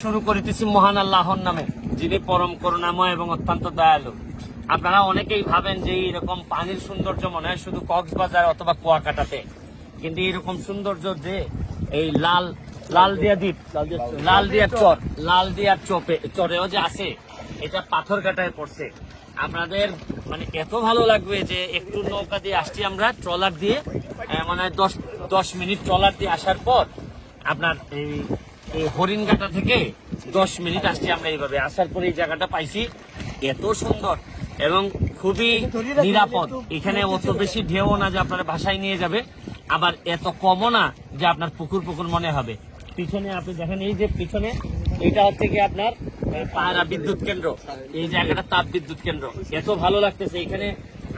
শুরু করিতেছি মহান আল্লাহর নামে, যিনি পরম করুণাময় এবং অত্যন্ত দয়ালু। আপনারা অনেকেই ভাবেন যে এইরকম পানির সৌন্দর্য মনে হয় শুধু কক্সবাজার অথবা কুয়াকাটাতে, কিন্তু এইরকম সৌন্দর্য যে এই লালদিয়া দ্বীপ, লালদিয়ার চরেও যে আছে, এটা পাথরঘাটায় পড়ছে। আপনাদের মানে এত ভালো লাগবে যে একটু নৌকা দিয়ে আসছি আমরা, ট্রলার দিয়ে মানে 10 মিনিট ট্রলার দিয়ে আসার পর আপনার এই হরিণঘাটা থেকে 10 মিনিট আসছি আমরা। এইভাবে আসার পরে এই জায়গাটা পাইছি, এত সুন্দর এবং খুবই নিরাপদ। এখানে অত বেশি ঢেউ না যে আপনার ভাষায় নিয়ে যাবে, আবার এত কমও না যে আপনার পুকুর মনে হবে। পিছনে আপনি দেখেন, এই যে পিছনে এটা হচ্ছে কি আপনার পায়রা বিদ্যুৎ কেন্দ্র, এই জায়গাটা তাপ বিদ্যুৎ কেন্দ্র। এত ভালো লাগতেছে। এখানে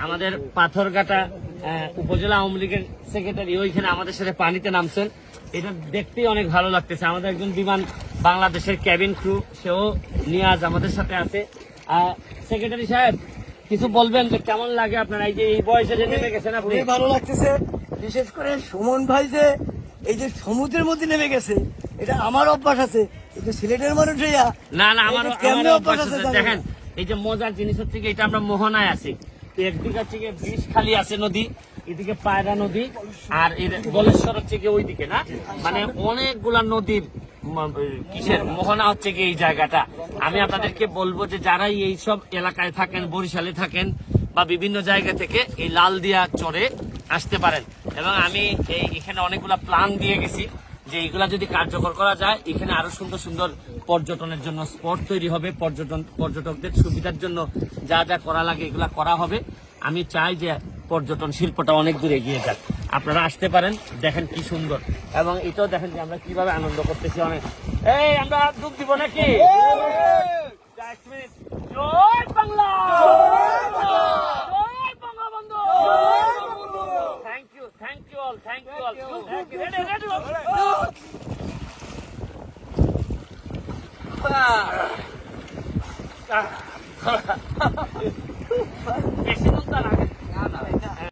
আমাদের পাথরঘাটা উপজেলা আওয়ামী লীগের সেক্রেটারি ওইখানে আমাদের সাথে পানিতে নামছেন, এটা দেখতেই অনেক ভালো লাগতেছে। আমাদের একজন বিমান বাংলাদেশের ক্যাবিন ক্রু, সেও নিয়াজ আমাদের সাথে আছে। সেক্রেটারি সাহেব, কিছু বলবেন যে কেমন লাগে আপনার এই যে এই বয়সে যে নেমে গেছেন আপনি? ভালো লাগতেছে, বিশেষ করে সুমন ভাই যে এই যে সমুদ্রের মধ্যে নেমে গেছে, এটা আমার অভ্যাস আছে, এই যে সিলেটের মানুষ না আমার অভ্যাস আছে। দেখেন, এই যে মজার জিনিস হচ্ছে কি, এটা আমরা মোহনায় আছি, একদিকে হচ্ছে গিয়ে বিষখালী আছে নদী, এদিকে পায়রা নদী, আর গলেশ্বর হচ্ছে গিয়ে ওইদিকে, না মানে অনেকগুলা নদীর কিসের মোহনা হচ্ছে গিয়ে এই জায়গাটা। আমি আপনাদেরকে বলবো যে যারা এই সব এলাকায় থাকেন, বরিশালে থাকেন বা বিভিন্ন জায়গা থেকে এই লালদিয়া চরে আসতে পারেন। এবং আমি এখানে অনেকগুলা প্ল্যান দিয়ে গেছি যে এইগুলা যদি কার্যকর করা যায়, এখানে আরো সুন্দর সুন্দর পর্যটনের জন্য স্পট তৈরি হবে, পর্যটকদের সুবিধার জন্য যা যা করা লাগে এগুলা করা হবে। আমি চাই যে পর্যটন শিল্পটা অনেক দূর এগিয়ে যাক। আপনারা আসতে পারেন, দেখেন কি সুন্দর, এবং এটাও দেখেন যে আমরা কিভাবে আনন্দ করতেছি। অনেক আমরা ডুব দিব নাকি? জয় বাংলা, জয় বঙ্গবন্ধু। Thank you all. বেশি